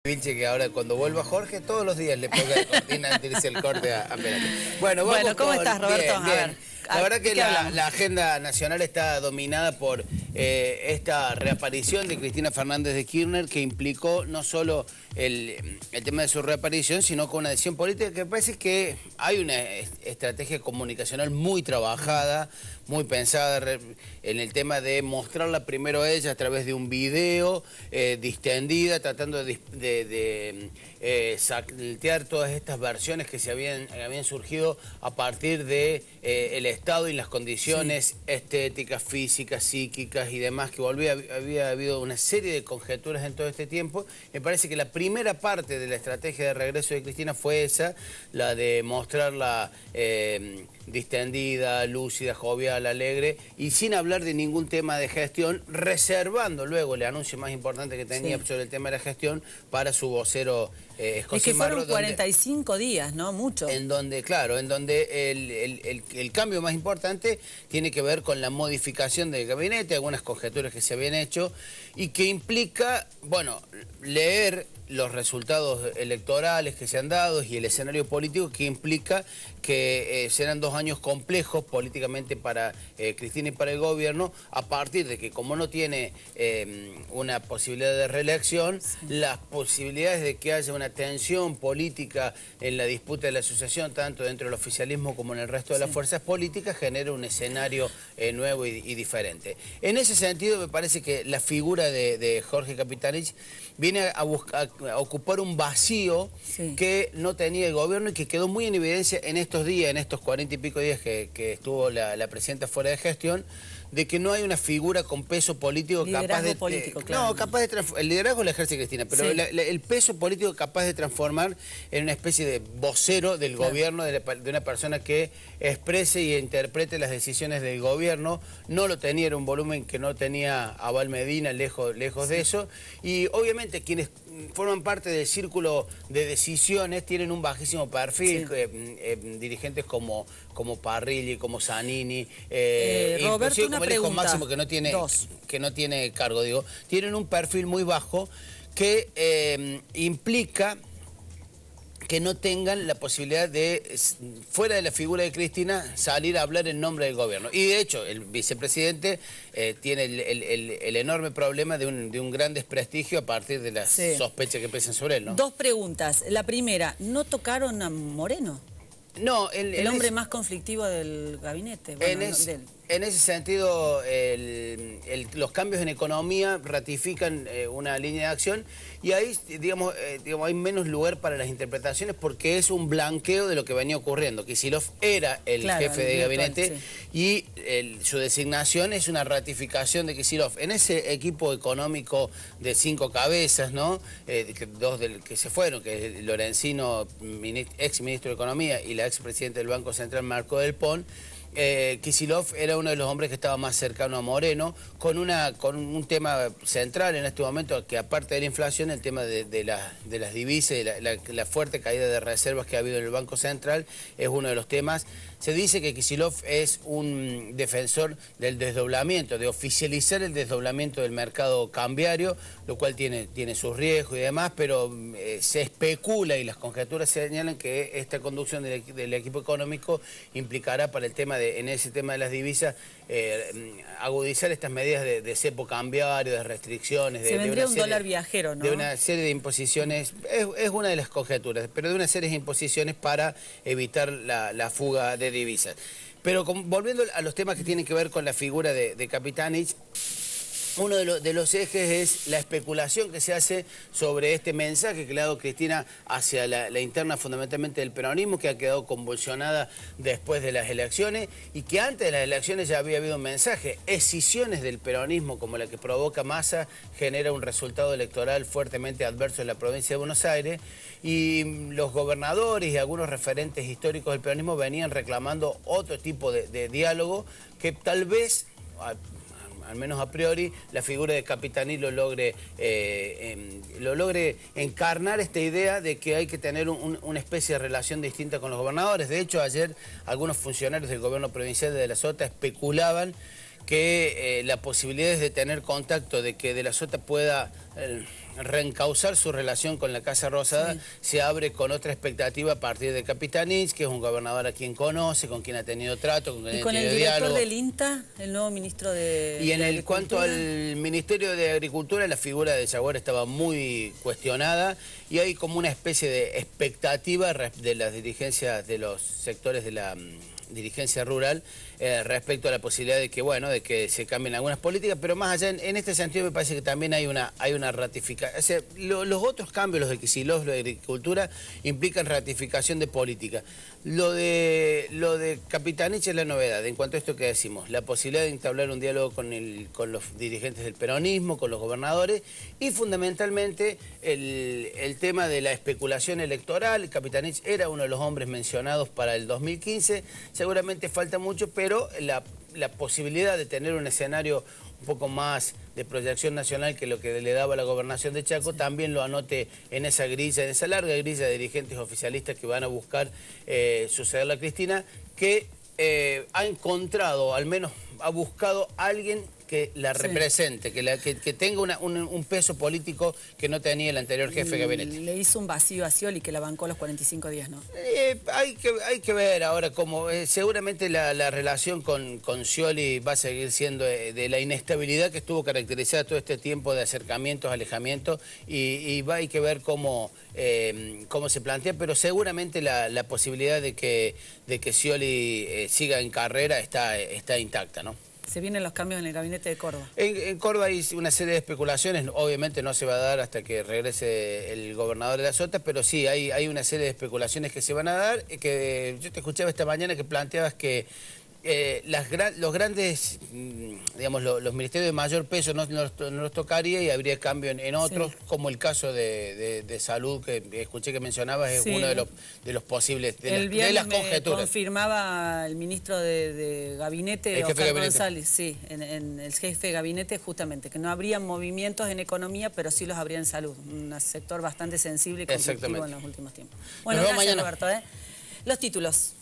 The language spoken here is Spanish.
Vilche, que ahora cuando vuelva Jorge, todos los días le ponga de cortina antes de irse el corte a Peralta. Bueno, vamos ¿Cómo estás, Roberto? Bien, bien. A ver, la verdad que hablamos? la agenda nacional está dominada por esta reaparición de Cristina Fernández de Kirchner, que implicó no solo el tema de su reaparición, sino con una decisión política que parece que hay una estrategia comunicacional muy trabajada, muy pensada en el tema de mostrarla primero a ella a través de un video distendida, tratando de saltear todas estas versiones que se habían surgido a partir de el estado y las condiciones estéticas, físicas, psíquicas y demás, que había habido una serie de conjeturas en todo este tiempo. Me parece que la primera parte de la estrategia de regreso de Cristina fue esa, la de mostrarla distendida, lúcida, jovial, alegre, y sin hablar de ningún tema de gestión, reservando luego el anuncio más importante que tenía sobre el tema de la gestión para su vocero José Es que fueron Marro, 45 días, ¿no? Mucho. En donde, claro, el cambio más importante tiene que ver con la modificación del gabinete, algunas conjeturas que se habían hecho, y que implica, bueno, leer los resultados electorales que se han dado y el escenario político, que implica que serán 2 años complejos políticamente para Cristina y para el gobierno, a partir de que, como no tiene una posibilidad de reelección, las posibilidades de que haya una tensión política en la disputa de la asociación, tanto dentro del oficialismo como en el resto de las fuerzas políticas, genera un escenario nuevo y diferente. En ese sentido, me parece que la figura de Jorge Capitanich viene a ocupar un vacío que no tenía el gobierno y que quedó muy en evidencia en estos días, en estos 40 y pico días que estuvo la presidenta fuera de gestión, de que no hay una figura con peso político capaz de... No, capaz de transformar. El liderazgo lo ejerce Cristina, pero el peso político capaz de transformar en una especie de vocero del gobierno, de una persona que exprese y interprete las decisiones del gobierno. No lo tenía, era un volumen que no tenía Abal Medina, lejos de eso. Y obviamente quienes forman parte del círculo de decisiones tienen un bajísimo perfil, dirigentes como Parrilli, como Zanini, Roberto, una como el hijo pregunta. Máximo, que no tiene cargo, digo, tienen un perfil muy bajo que implica que no tengan la posibilidad de, fuera de la figura de Cristina, salir a hablar en nombre del gobierno. Y de hecho, el vicepresidente tiene el enorme problema de un gran desprestigio a partir de las sospechas que pesan sobre él, ¿no? 2 preguntas. La primera, ¿no tocaron a Moreno? No, el hombre más conflictivo del gabinete. Bueno, en ese sentido, los cambios en economía ratifican una línea de acción y ahí, digamos, hay menos lugar para las interpretaciones porque es un blanqueo de lo que venía ocurriendo. Kicillof era el jefe de gabinete y su designación es una ratificación de Kicillof. En ese equipo económico de 5 cabezas, ¿no? 2 que se fueron, que es Lorenzino, ex ministro de Economía, y la ex presidenta del Banco Central, Marco Del Pon, Kicillof era uno de los hombres que estaba más cercano a Moreno, con un tema central en este momento, que aparte de la inflación, el tema de las divisas y la fuerte caída de reservas que ha habido en el Banco Central es uno de los temas. Se dice que Kicillof es un defensor del desdoblamiento, de oficializar el desdoblamiento del mercado cambiario, lo cual tiene sus riesgos y demás, pero se especula y las conjeturas señalan que esta conducción del equipo económico implicará para el tema en ese tema de las divisas, agudizar estas medidas de cepo cambiario, de restricciones. Se vendría un dólar viajero, ¿no? De una serie de imposiciones, es una de las conjeturas, pero de una serie de imposiciones para evitar la fuga de divisas. Pero volviendo a los temas que tienen que ver con la figura de Capitanich, uno de los ejes es la especulación que se hace sobre este mensaje que le ha dado Cristina hacia la interna fundamentalmente del peronismo, que ha quedado convulsionada después de las elecciones y que antes de las elecciones ya había habido un mensaje. Escisiones del peronismo como la que provoca Massa genera un resultado electoral fuertemente adverso en la provincia de Buenos Aires y los gobernadores y algunos referentes históricos del peronismo venían reclamando otro tipo de diálogo que tal vez, al menos a priori, la figura de Capitanich lo logre encarnar esta idea de que hay que tener una especie de relación distinta con los gobernadores. De hecho, ayer algunos funcionarios del gobierno provincial de De la Sota especulaban que la posibilidad de tener contacto, de que De la Sota pueda reencauzar su relación con la Casa Rosada, se abre con otra expectativa a partir de Capitanich, que es un gobernador a quien conoce, con quien ha tenido trato, con quien ha tenido diálogo. ¿Y con el director del INTA, el nuevo ministro de Y en de cuanto al Ministerio de Agricultura, la figura de Yaguara estaba muy cuestionada y hay como una especie de expectativa de las dirigencias de los sectores de la dirigencia rural respecto a la posibilidad de que, bueno, de que se cambien algunas políticas, pero más allá, en este sentido me parece que también hay una ratificación. O sea, los otros cambios, los de Kicillof, lo de Agricultura, implican ratificación de política. Lo de Capitanich es la novedad. En cuanto a esto que decimos, la posibilidad de entablar un diálogo con los dirigentes del peronismo, con los gobernadores, y fundamentalmente el tema de la especulación electoral. Capitanich era uno de los hombres mencionados para el 2015, seguramente falta mucho, pero la posibilidad de tener un escenario un poco más de proyección nacional que lo que le daba la gobernación de Chaco, también lo anote en esa grilla, en esa larga grilla de dirigentes oficialistas que van a buscar sucederle a Cristina, que ha encontrado, al menos ha buscado a alguien que la represente, que tenga un peso político que no tenía el anterior jefe de gabinete. Le hizo un vacío a Scioli que la bancó los 45 días, ¿no? Hay que ver ahora cómo, seguramente la relación con Scioli va a seguir siendo de la inestabilidad que estuvo caracterizada todo este tiempo de acercamientos, alejamientos, y hay que ver cómo se plantea, pero seguramente la posibilidad de que Scioli siga en carrera está intacta, ¿no? Se vienen los cambios en el gabinete de Córdoba. En Córdoba hay una serie de especulaciones, obviamente no se va a dar hasta que regrese el gobernador de la Sota, pero sí, hay una serie de especulaciones que se van a dar, que yo te escuchaba esta mañana que planteabas que los grandes, digamos, los ministerios de mayor peso no los tocaría y habría cambio en otros, como el caso de salud que escuché que mencionabas, es uno de los posibles, de las conjeturas. Confirmaba el ministro de gabinete, Oscar González, en el jefe de gabinete, justamente, que no habría movimientos en economía, pero sí los habría en salud, un sector bastante sensible y conflictivo en los últimos tiempos. Bueno, gracias, Roberto. Los títulos.